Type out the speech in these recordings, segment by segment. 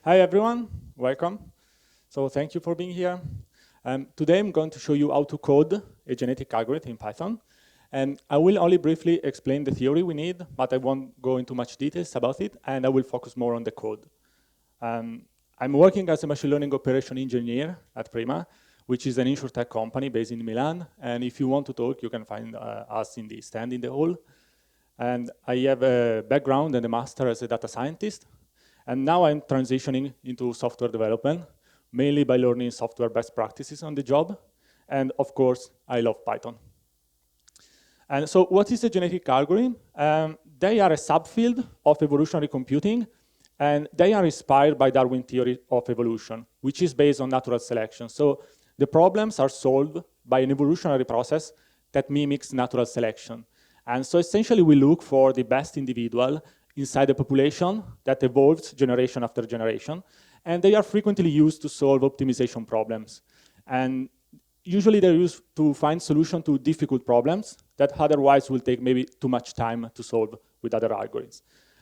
Hi everyone, welcome. So thank you for being here. Today I'm going to show you how to code a genetic algorithm in Python. And I will only briefly explain the theory we need, but I won't go into much details about it, and I will focus more on the code. I'm working as a machine learning operation engineer at Prima, which is an insurtech company based in Milan. And if you want to talk, you can find us in the stand in the hall. And I have a background and a master as a data scientist. And now I'm transitioning into software development, mainly by learning software best practices on the job. And of course, I love Python. And so what is a genetic algorithm? They are a subfield of evolutionary computing, and they are inspired by Darwin theory of evolution, which is based on natural selection. So the problems are solved by an evolutionary process that mimics natural selection. And so essentially we look for the best individual inside a population that evolves generation after generation, and they are frequently used to solve optimization problems. And usually they're used to find solutions to difficult problems that otherwise will take maybe too much time to solve with other algorithms.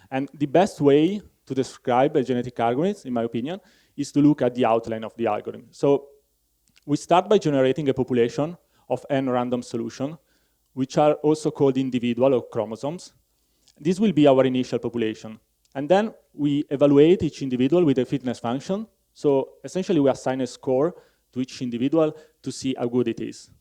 And the best way to describe a genetic algorithm, in my opinion, is to look at the outline of the algorithm. So we start by generating a population of n random solutions, which are also called individual or chromosomes. This will be our initial population. And then we evaluate each individual with a fitness function. So essentially we assign a score to each individual to see how good it is.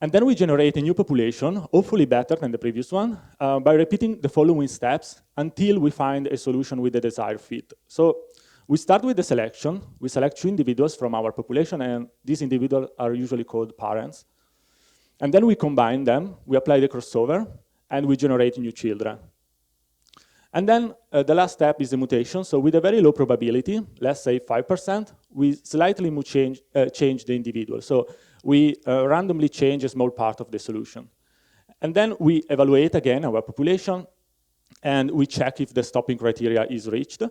And then we generate a new population, hopefully better than the previous one, by repeating the following steps until we find a solution with the desired fit. So we start with the selection. We select 2 individuals from our population, and these individuals are usually called parents. And then we combine them, we apply the crossover, and we generate new children. And then the last step is the mutation. So with a very low probability, let's say 5%, we slightly change the individual. So we randomly change a small part of the solution. And then we evaluate again our population, and we check if the stopping criteria is reached.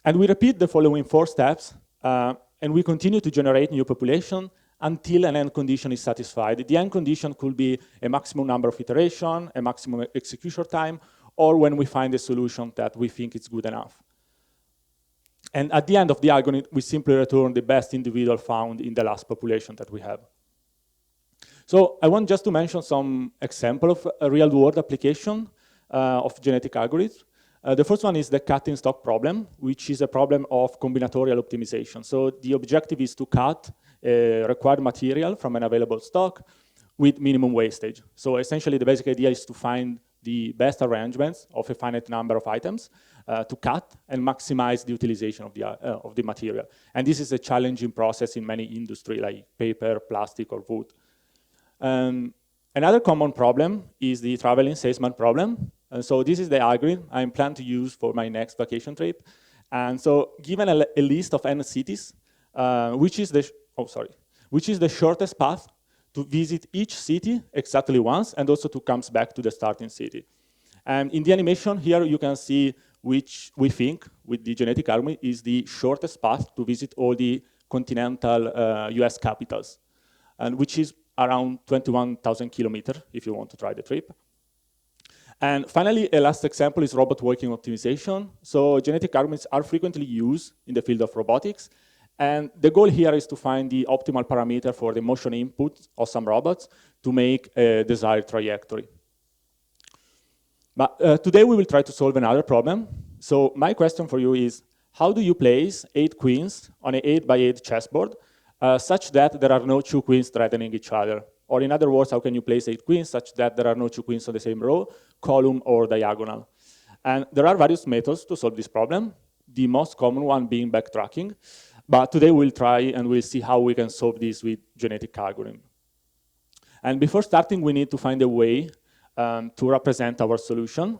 And we repeat the following 4 steps, and we continue to generate new population until an end condition is satisfied. The end condition could be a maximum number of iterations, a maximum execution time, or when we find a solution that we think is good enough. And at the end of the algorithm, we simply return the best individual found in the last population that we have. So I want just to mention some example of a real-world application of genetic algorithms. The first one is the cutting stock problem, which is a problem of combinatorial optimization. So the objective is to cut required material from an available stock with minimum wastage. So essentially the basic idea is to find the best arrangements of a finite number of items to cut and maximize the utilization of the material. And this is a challenging process in many industries like paper, plastic, or wood. Another common problem is the traveling salesman problem. And so this is the algorithm I plan to use for my next vacation trip. And so given a list of n cities, which is the shortest path to visit each city exactly once, and also to come back to the starting city. And in the animation here, you can see which we think, with the genetic algorithm, is the shortest path to visit all the continental US capitals, and which is around 21,000 kilometers if you want to try the trip. And finally, a last example is robot working optimization. So genetic algorithms are frequently used in the field of robotics. And the goal here is to find the optimal parameter for the motion input of some robots to make a desired trajectory. But today we will try to solve another problem. So my question for you is, how do you place 8 queens on an 8x8 chessboard such that there are no 2 queens threatening each other? Or in other words, how can you place 8 queens such that there are no 2 queens on the same row, column, or diagonal? And there are various methods to solve this problem, the most common one being backtracking. But today we'll try and we'll see how we can solve this with genetic algorithm. And before starting, we need to find a way to represent our solution.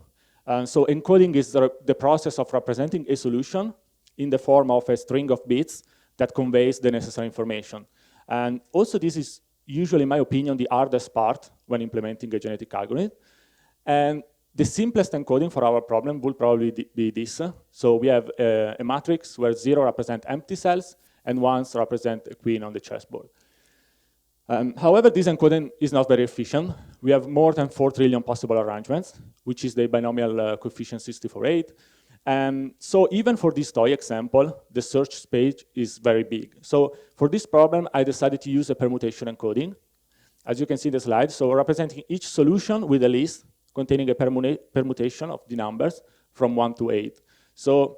So encoding is the process of representing a solution in the form of a string of bits that conveys the necessary information. And also this is usually, in my opinion, the hardest part when implementing a genetic algorithm. And the simplest encoding for our problem will probably be this. So we have a matrix where 0 represents empty cells and 1s represent a queen on the chessboard. However, this encoding is not very efficient. We have more than 4 trillion possible arrangements, which is the binomial coefficient 64.8. So even for this toy example, the search space is very big. So for this problem, I decided to use a permutation encoding. As you can see in the slide, so representing each solution with a list containing a permutation of the numbers from 1 to 8. So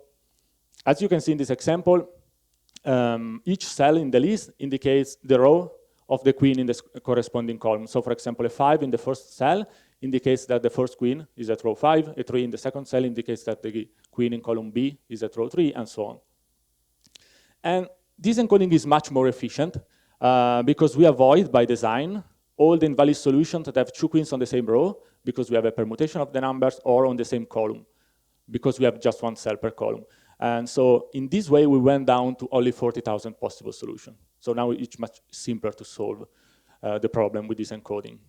as you can see in this example, each cell in the list indicates the row of the queen in the corresponding column. So for example, a 5 in the first cell indicates that the first queen is at row 5, a 3 in the second cell indicates that the queen in column B is at row 3, and so on. And this encoding is much more efficient because we avoid, by design, all the invalid solutions that have 2 queens on the same row because we have a permutation of the numbers, or on the same column because we have just 1 cell per column. And so in this way, we went down to only 40,000 possible solutions. So now it's much simpler to solve the problem with this encoding.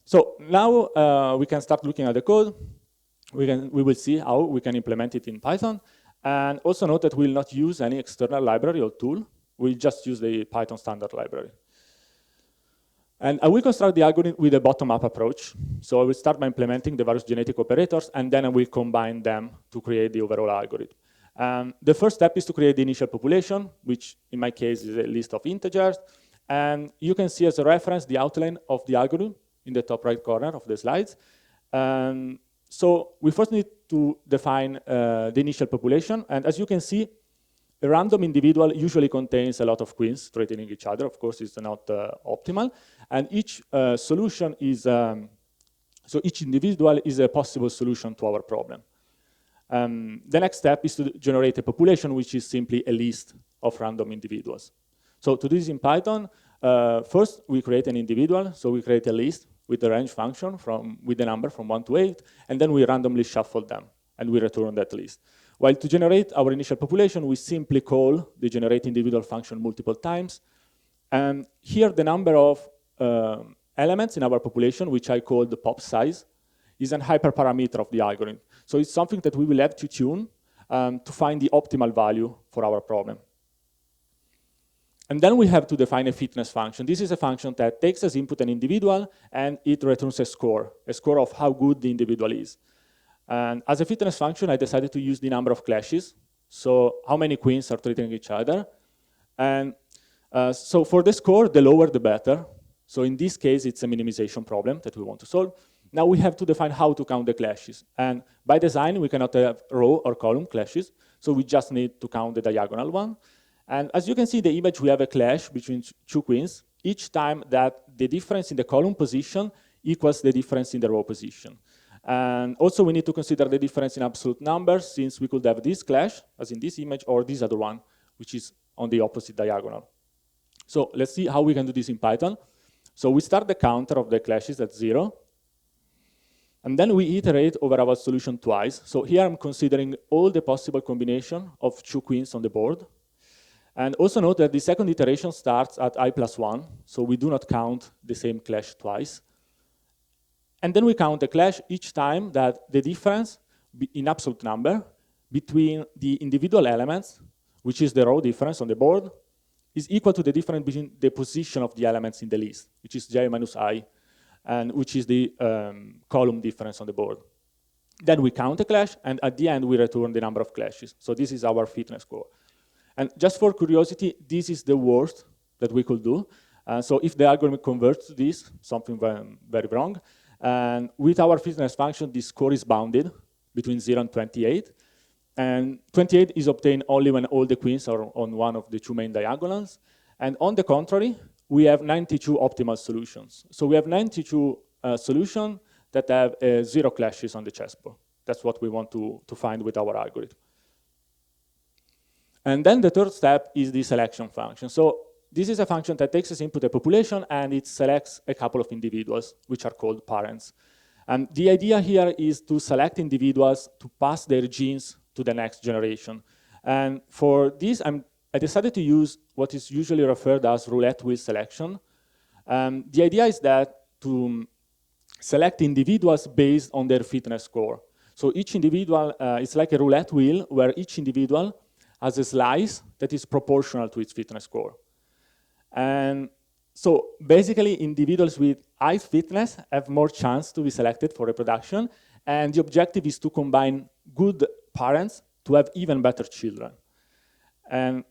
So now we can start looking at the code. We will see how we can implement it in Python. And also note that we will not use any external library or tool. We'll just use the Python standard library. And I will construct the algorithm with a bottom-up approach. So I will start by implementing the various genetic operators, and then I will combine them to create the overall algorithm. The first step is to create the initial population, which in my case is a list of integers. And you can see as a reference the outline of the algorithm in the top right corner of the slides. So we first need to define the initial population. And as you can see, a random individual usually contains a lot of queens threatening each other. Of course, it's not optimal. And each solution is, so each individual is a possible solution to our problem. The next step is to generate a population, which is simply a list of random individuals. So to do this in Python, first we create an individual. So we create a list with the range function with the number from 1 to 8, and then we randomly shuffle them, and we return that list. While to generate our initial population, we simply call the generate individual function multiple times. And here the number of elements in our population, which I call the pop size, is an hyperparameter of the algorithm. So it's something that we will have to tune to find the optimal value for our problem. And then we have to define a fitness function. This is a function that takes as input an individual, and it returns a score of how good the individual is. And as a fitness function, I decided to use the number of clashes, so how many queens are threatening each other. And so for the score, the lower the better. So in this case, it's a minimization problem that we want to solve. Now we have to define how to count the clashes. And by design, we cannot have row or column clashes, so we just need to count the diagonal one. And as you can see in the image, we have a clash between 2 queens each time that the difference in the column position equals the difference in the row position. And also we need to consider the difference in absolute numbers, since we could have this clash, as in this image, or this other one, which is on the opposite diagonal. So let's see how we can do this in Python. So we start the counter of the clashes at 0. And then we iterate over our solution twice. So here I'm considering all the possible combination of 2 queens on the board. And also note that the second iteration starts at I+1, so we do not count the same clash twice. And then we count the clash each time that the difference in absolute number between the individual elements, which is the row difference on the board, is equal to the difference between the position of the elements in the list, which is j minus I, and which is the column difference on the board. Then we count the clash, and at the end we return the number of clashes. So this is our fitness score. And just for curiosity, this is the worst that we could do. So if the algorithm converts to this, something very wrong. And with our fitness function, this score is bounded between 0 and 28. And 28 is obtained only when all the queens are on one of the 2 main diagonals. And on the contrary, we have 92 optimal solutions. So we have 92 solutions that have 0 clashes on the chessboard. That's what we want to find with our algorithm. And then the third step is the selection function. So this is a function that takes as input a population, and it selects a couple of individuals, which are called parents. And the idea here is to select individuals to pass their genes to the next generation. And for this, I decided to use what is usually referred as roulette wheel selection. The idea is that to select individuals based on their fitness score. So each individual is like a roulette wheel where each individual has a slice that is proportional to its fitness score. And so basically, individuals with high fitness have more chance to be selected for reproduction. And the objective is to combine good parents to have even better children. And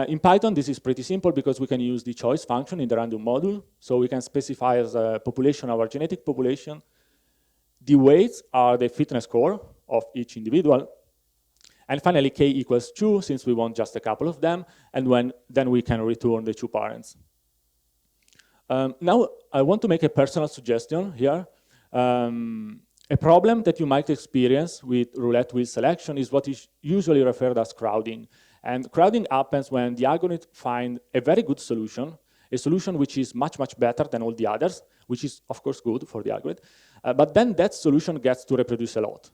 in Python, this is pretty simple because we can use the choice function in the random module. So we can specify as a population, our genetic population. The weights are the fitness score of each individual. And finally, k equals 2, since we want just a couple of them. And then we can return the 2 parents. Now, I want to make a personal suggestion here. A problem that you might experience with roulette wheel selection is what is usually referred as crowding. And crowding happens when the algorithm finds a very good solution, a solution which is much, much better than all the others, which is, of course, good for the algorithm. But then that solution gets to reproduce a lot.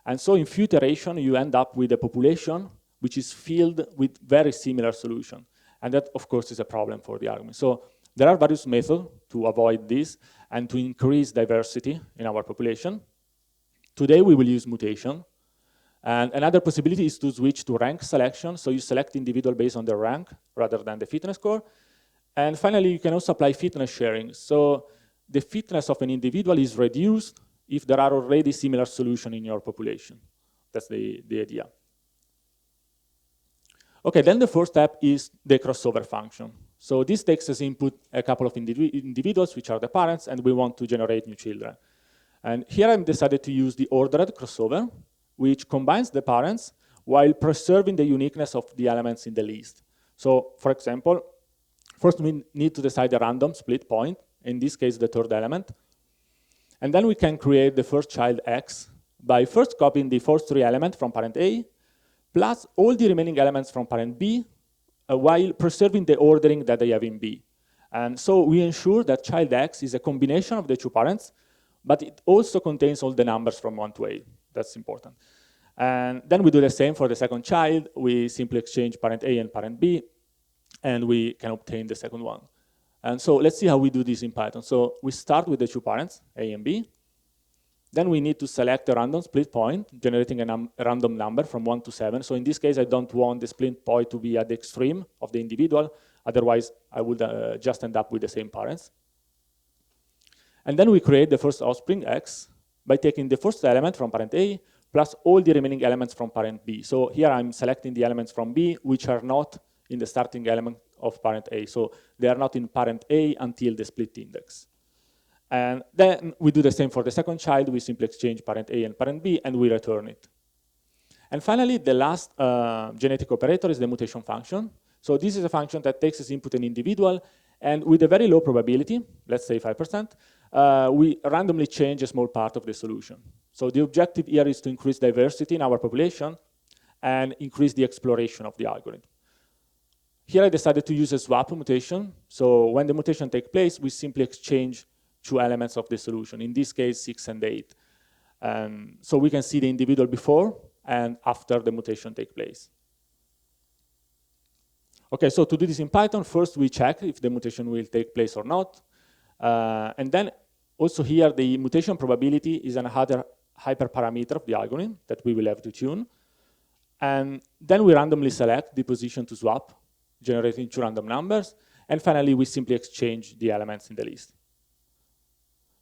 And so in few iterations, you end up with a population which is filled with very similar solution. And that, of course, is a problem for the algorithm. So there are various methods to avoid this and to increase diversity in our population. Today, we will use mutation. And another possibility is to switch to rank selection. So you select individual based on their rank rather than the fitness score. And finally, you can also apply fitness sharing. So the fitness of an individual is reduced if there are already similar solutions in your population. That's the idea. Okay, then the first step is the crossover function. So this takes as input a couple of individuals, which are the parents, and we want to generate new children. And here I've decided to use the ordered crossover, which combines the parents while preserving the uniqueness of the elements in the list. So, for example, first we need to decide a random split point, in this case the third element. And then we can create the first child X by first copying the first 3 elements from parent A, plus all the remaining elements from parent B, while preserving the ordering that they have in B. And so we ensure that child X is a combination of the 2 parents, but it also contains all the numbers from 1 to 8. That's important. And then we do the same for the second child. We simply exchange parent A and parent B, and we can obtain the second one. And so let's see how we do this in Python. So we start with the 2 parents, A and B. Then we need to select a random split point, generating a random number from 1 to 7. So in this case, I don't want the split point to be at the extreme of the individual. Otherwise, I would just end up with the same parents. And then we create the first offspring, X, by taking the first element from parent A, plus all the remaining elements from parent B. So here I'm selecting the elements from B, which are not in the starting element of parent A. So they are not in parent A until the split index. And then we do the same for the second child. We simply exchange parent A and parent B, and we return it. And finally, the last genetic operator is the mutation function. So this is a function that takes as input an individual, and with a very low probability, let's say 5%, we randomly change a small part of the solution. So the objective here is to increase diversity in our population and increase the exploration of the algorithm. Here I decided to use a swap mutation. So when the mutation takes place, we simply exchange 2 elements of the solution, in this case 6 and 8. So we can see the individual before and after the mutation takes place. Okay, so to do this in Python, first we check if the mutation will take place or not. And then also here, the mutation probability is another hyperparameter of the algorithm that we will have to tune. And then we randomly select the position to swap, generating 2 random numbers. And finally, we simply exchange the elements in the list.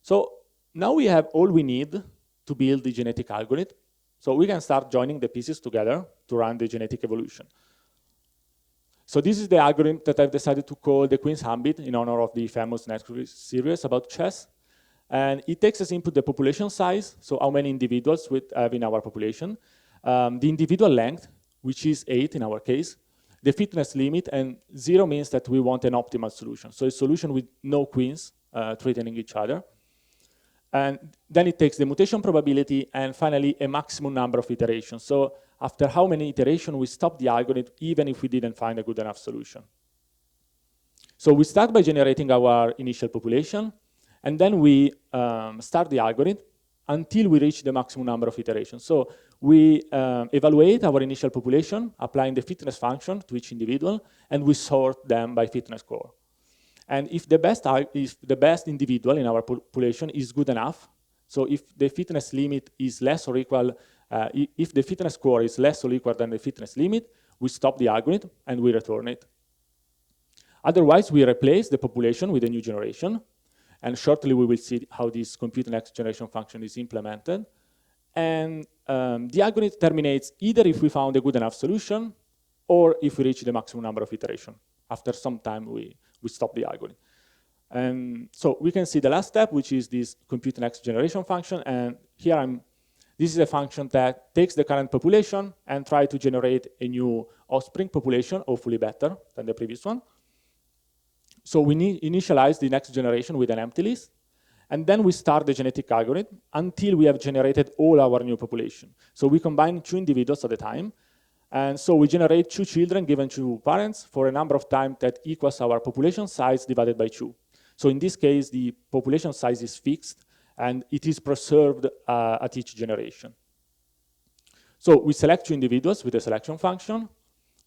So now we have all we need to build the genetic algorithm. So we can start joining the pieces together to run the genetic evolution. So this is the algorithm that I've decided to call the Queen's Gambit in honor of the famous Netflix series about chess. And it takes as input the population size, so how many individuals we have in our population, the individual length, which is 8 in our case, the fitness limit, and 0 means that we want an optimal solution. So a solution with no queens threatening each other. And then it takes the mutation probability, and finally a maximum number of iterations. So after how many iterations we stop the algorithm, even if we didn't find a good enough solution. So we start by generating our initial population, and then we start the algorithm until we reach the maximum number of iterations. So we evaluate our initial population, applying the fitness function to each individual, and we sort them by fitness score. And if the best individual in our population is good enough, so if the fitness limit is less or equal, if the fitness score is less or equal than the fitness limit, we stop the algorithm and we return it. Otherwise, we replace the population with a new generation. And shortly, we will see how this compute next generation function is implemented. And the algorithm terminates either if we found a good enough solution or if we reach the maximum number of iterations. After some time, we stop the algorithm. And so we can see the last step, which is this compute next generation function. And here this is a function that takes the current population and try to generate a new offspring population, hopefully better than the previous one. So we initialize the next generation with an empty list. And then we start the genetic algorithm until we have generated all our new population. So we combine 2 individuals at a time. And so we generate 2 children given 2 parents for a number of times that equals our population size divided by 2. So in this case, the population size is fixed, and it is preserved at each generation. So we select 2 individuals with a selection function.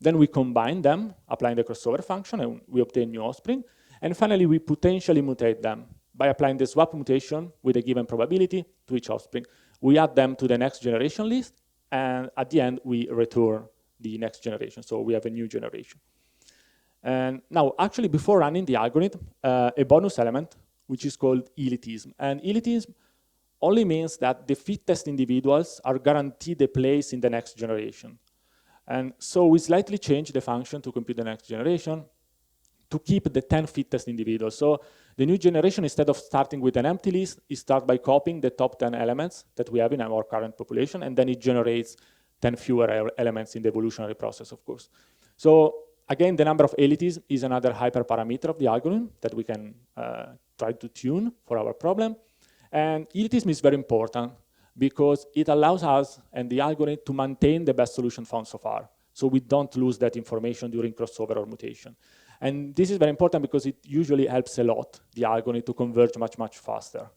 Then we combine them, applying the crossover function, and we obtain new offspring. And finally, we potentially mutate them by applying the swap mutation with a given probability to each offspring. We add them to the next generation list, and at the end, we return the next generation. So we have a new generation. And now, actually, before running the algorithm, a bonus element, which is called elitism. And elitism only means that the fittest individuals are guaranteed a place in the next generation. And so we slightly change the function to compute the next generation to keep the 10 fittest individuals. So the new generation, instead of starting with an empty list, it starts by copying the top 10 elements that we have in our current population, and then it generates 10 fewer elements in the evolutionary process, of course. So again, the number of elitism is another hyperparameter of the algorithm that we can try to tune for our problem. And elitism is very important because it allows us and the algorithm to maintain the best solution found so far. So we don't lose that information during crossover or mutation. And this is very important because it usually helps a lot the algorithm to converge much, much faster.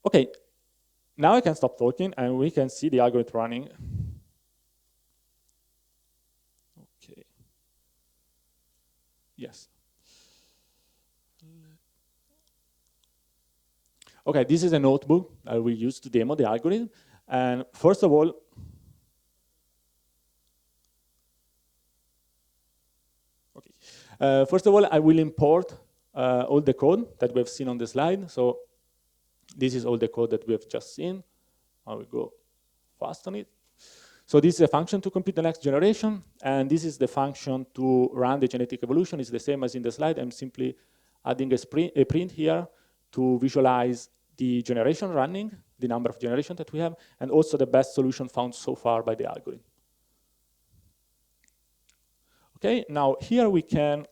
Okay, now I can stop talking and we can see the algorithm running. Okay. Yes. Okay, this is a notebook that we use to demo the algorithm. And first of all, I will import all the code that we have seen on the slide. So this is all the code that we have just seen. I will go fast on it. So this is a function to compute the next generation, and this is the function to run the genetic evolution. It's the same as in the slide. I'm simply adding a print here to visualize the generation running, the number of generations that we have, and also the best solution found so far by the algorithm. Okay, now here we can,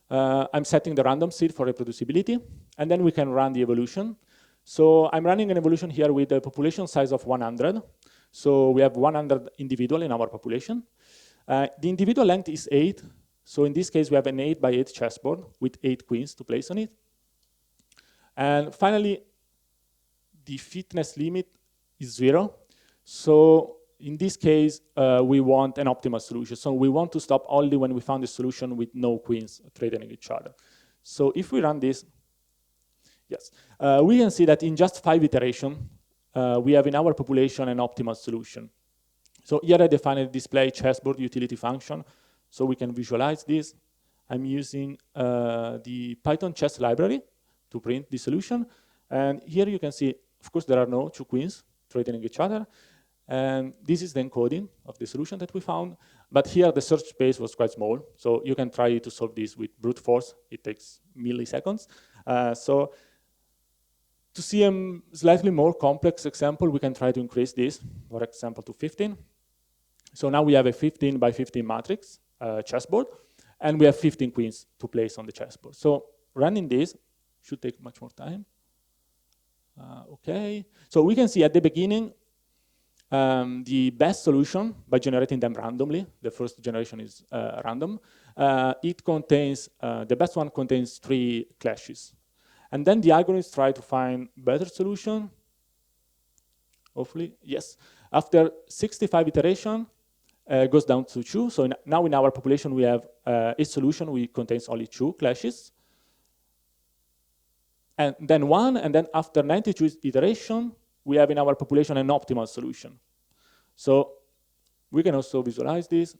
I'm setting the random seed for reproducibility, and then we can run the evolution. So I'm running an evolution here with a population size of 100. So we have 100 individuals in our population. The individual length is 8. So in this case, we have an 8 by 8 chessboard with 8 queens to place on it. And finally, the fitness limit is 0. So in this case, we want an optimal solution. So we want to stop only when we found a solution with no queens threatening each other. So if we run this, yes, we can see that in just 5 iterations, we have in our population an optimal solution. So here I define a display chessboard utility function, so we can visualize this. I'm using the Python chess library to print the solution. And here you can see, of course, there are no 2 queens threatening each other. And this is the encoding of the solution that we found. But here the search space was quite small. So you can try to solve this with brute force. It takes milliseconds. So to see a slightly more complex example, we can try to increase this, for example, to 15. So now we have a 15 by 15 matrix chessboard, and we have 15 queens to place on the chessboard. So running this should take much more time. Okay, so we can see at the beginning the best solution by generating them randomly. The first generation is random. It contains, the best one contains 3 clashes. And then the algorithms try to find better solution. Hopefully, yes. After 65 iteration, goes down to 2. So now in our population, we have a solution which contains only 2 clashes. And then 1, and then after 92 iteration, we have in our population an optimal solution. So we can also visualize this.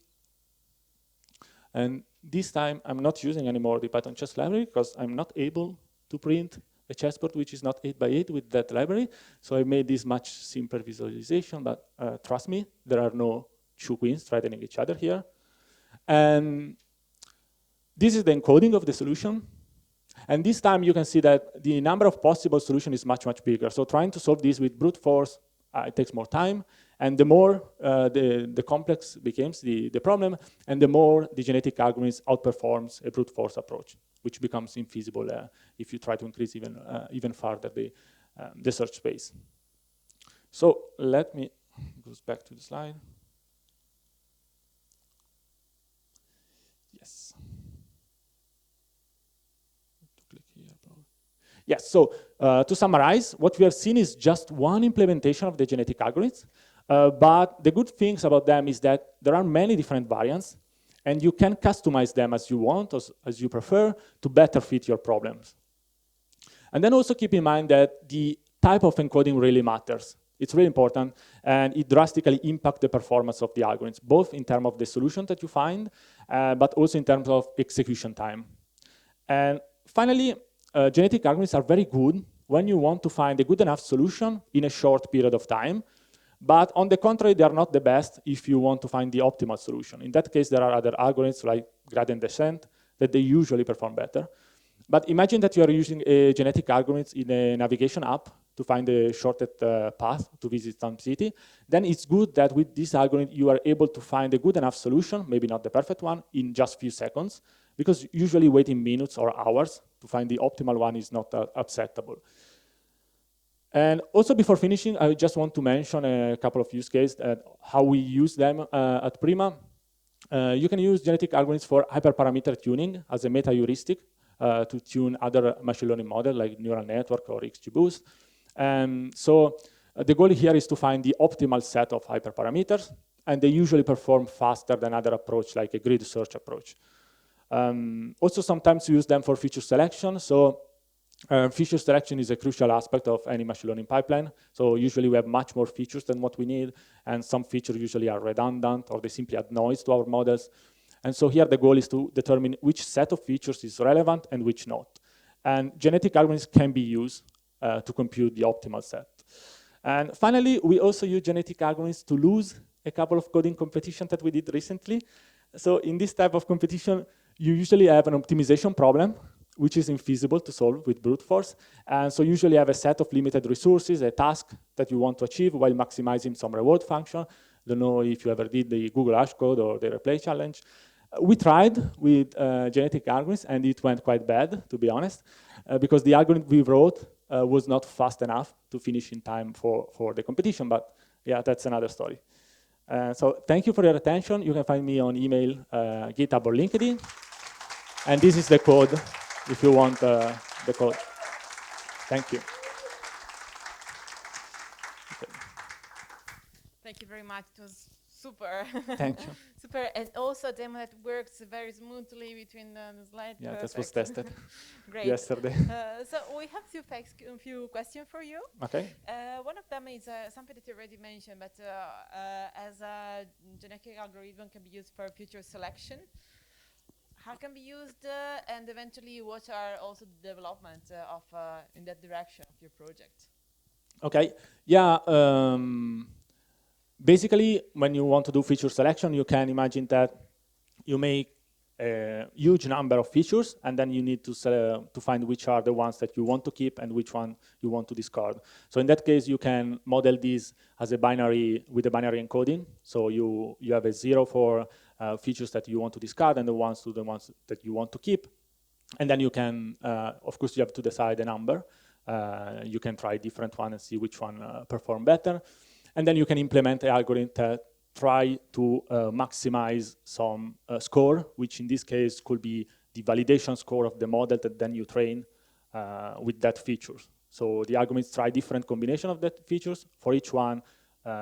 And this time, I'm not using anymore the Python chess library because I'm not able to print a chessboard which is not 8 by 8 with that library. So I made this much simpler visualization, but trust me, there are no 2 queens threatening each other here. And this is the encoding of the solution. And this time you can see that the number of possible solutions is much, much bigger. So trying to solve this with brute force, it takes more time. And the more the complex becomes the problem, and the more the genetic algorithm outperforms a brute force approach, which becomes infeasible if you try to increase even further the search space. So let me go back to the slide. Yes. Yes, so to summarize, what we have seen is just one implementation of the genetic algorithms, but the good things about them is that there are many different variants, and you can customize them as you want, as you prefer, to better fit your problems. And then also keep in mind that the type of encoding really matters. It's really important, and it drastically impacts the performance of the algorithms, both in terms of the solution that you find, but also in terms of execution time. And finally, genetic algorithms are very good when you want to find a good enough solution in a short period of time. But on the contrary, they are not the best if you want to find the optimal solution. In that case, there are other algorithms like gradient descent that they usually perform better. But imagine that you are using a genetic algorithm in a navigation app to find the shortest path to visit some city. Then it's good that with this algorithm, you are able to find a good enough solution, maybe not the perfect one, in just a few seconds, because usually waiting minutes or hours to find the optimal one is not acceptable. And also before finishing, I just want to mention a couple of use cases, how we use them at Prima. You can use genetic algorithms for hyperparameter tuning as a meta heuristic to tune other machine learning models like neural network or XGBoost. So the goal here is to find the optimal set of hyperparameters, and they usually perform faster than other approach like a grid search approach. Also sometimes we use them for feature selection. So feature selection is a crucial aspect of any machine learning pipeline. So usually we have much more features than what we need, and some features usually are redundant or they simply add noise to our models. And so here the goal is to determine which set of features is relevant and which not. And genetic algorithms can be used to compute the optimal set. And finally, we also use genetic algorithms to lose a couple of coding competitions that we did recently. So in this type of competition, you usually have an optimization problem, which is infeasible to solve with brute force. And so usually you have a set of limited resources, a task that you want to achieve while maximizing some reward function. Don't know if you ever did the Google Hash Code or the replay challenge. We tried with genetic algorithms, and it went quite bad, to be honest, because the algorithm we wrote was not fast enough to finish in time for the competition. But yeah, that's another story. So thank you for your attention. You can find me on email, GitHub, or LinkedIn. And this is the code if you want the code. Thank you. Okay. Thank you very much. It was super. Thank you. Super, and also a demo that works very smoothly between the slides. Yeah, Perfect. that was tested yesterday. So we have a few questions for you. Okay. One of them is something that you already mentioned, but as a genetic algorithm can be used for future selection. How can be used, and eventually what are also the development of in that direction of your project? Okay, yeah. Basically, when you want to do feature selection, you can imagine that you make a huge number of features, and then you need to find which are the ones that you want to keep and which one you want to discard. So in that case, you can model these as a binary with a binary encoding. So you have a 0 for features that you want to discard and the ones that you want to keep. And then you can, of course, you have to decide a number. You can try different ones and see which one perform better. And then you can implement an algorithm that try to maximize some score, which in this case could be the validation score of the model that then you train with that feature. So the algorithms try different combination of that features. For each one,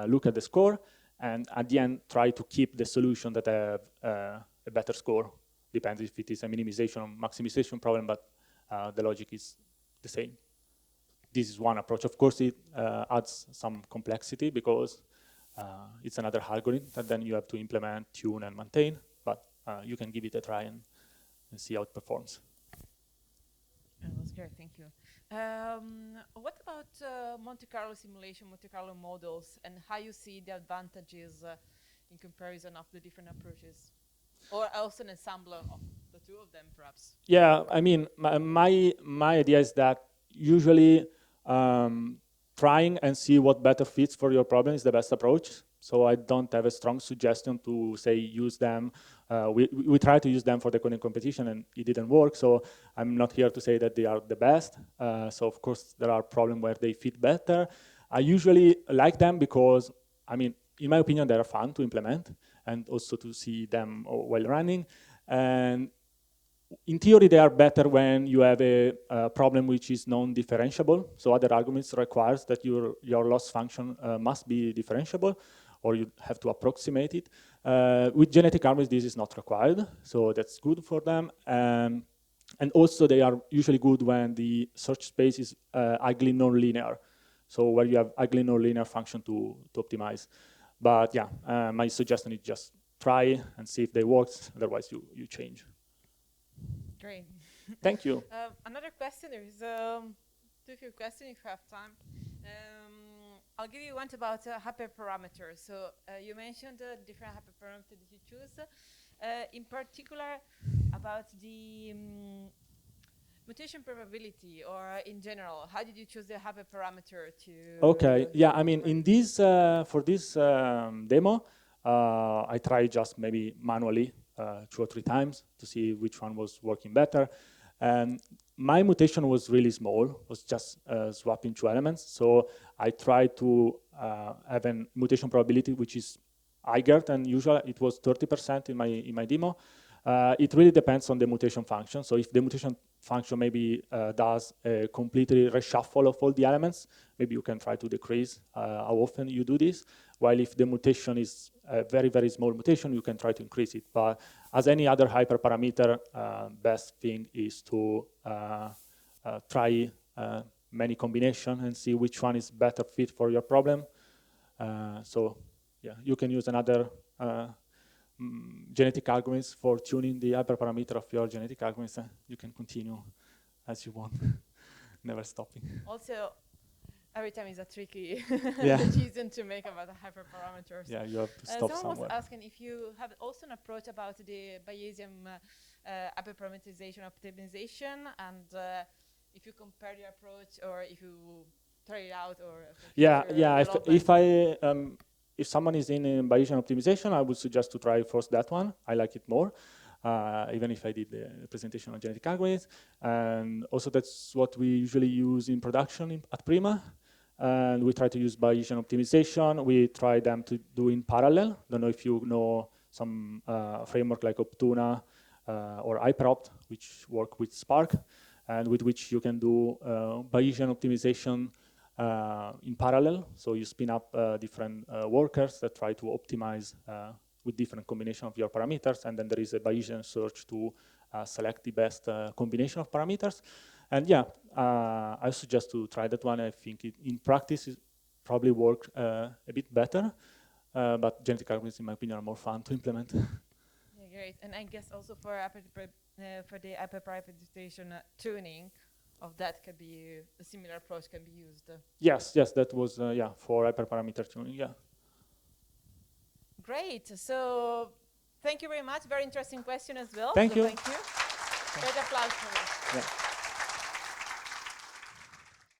look at the score, and at the end, try to keep the solution that have a better score. Depends if it is a minimization or maximization problem, but the logic is the same. This is one approach. Of course, it adds some complexity because it's another algorithm that then you have to implement, tune, and maintain. But you can give it a try and see how it performs. That's great, thank you. What about Monte Carlo simulation, Monte Carlo models, and how you see the advantages in comparison of the different approaches? Or also an ensemble of the two of them, perhaps? Yeah, I mean, my idea is that usually trying and see what better fits for your problem is the best approach. So I don't have a strong suggestion to say use them. We try to use them for the coding competition and it didn't work. So I'm not here to say that they are the best. So of course there are problems where they fit better. I usually like them because, I mean, in my opinion, they are fun to implement and also to see them while running. And in theory, they are better when you have a problem which is non-differentiable. So other arguments requires that your loss function must be differentiable, or you have to approximate it. With genetic algorithms, this is not required, so that's good for them. And also, they are usually good when the search space is ugly non-linear, so where you have ugly non-linear function to optimize. But yeah, my suggestion is just try and see if they work. Otherwise, you change. Great. Thank you. Another question, there is two few questions if you have time. I'll give you one about hyperparameters. So you mentioned different hyperparameters that you choose. In particular, about the mutation probability, or in general, how did you choose the hyperparameter to? Okay, yeah, I mean, in this for this demo, I tried just maybe manually 2 or 3 times to see which one was working better. And my mutation was really small, was just swapping 2 elements. So I tried to have a mutation probability which is higher than usual. It was 30% in my demo. It really depends on the mutation function. So if the mutation function maybe does a completely reshuffle of all the elements, maybe you can try to decrease how often you do this. While if the mutation is a very, very small mutation, you can try to increase it. But as any other hyperparameter, best thing is to try many combinations and see which one is better fit for your problem. So yeah, you can use another genetic algorithms for tuning the hyperparameter of your genetic algorithms. You can continue as you want, never stopping. Also, every time is a tricky Yeah. decision to make about the hyperparameters. Yeah, you have to stop someone somewhere. was asking if you have also an approach about the Bayesian hyperparameterization optimization, and if you compare the approach, or if you try it out, or yeah. If someone is in Bayesian optimization, I would suggest to try first that one. I like it more, even if I did the presentation on genetic algorithms. And also that's what we usually use in production at Prima. And we try to use Bayesian optimization. We try them to do in parallel. Don't know if you know some framework like Optuna or HyperOpt, which work with Spark, and with which you can do Bayesian optimization in parallel. So you spin up different workers that try to optimize with different combination of your parameters, and then there is a Bayesian search to select the best combination of parameters. And yeah, I suggest to try that one. I think in practice it probably work a bit better, but genetic algorithms, in my opinion, are more fun to implement. Yeah, great. And I guess also for the hyperparameterization tuning of that could be a similar approach can be used. Yes, that was for hyperparameter tuning. Yeah. Great. So thank you very much. Very interesting question as well. Thank you. Thank you. Great applause for you. Yeah.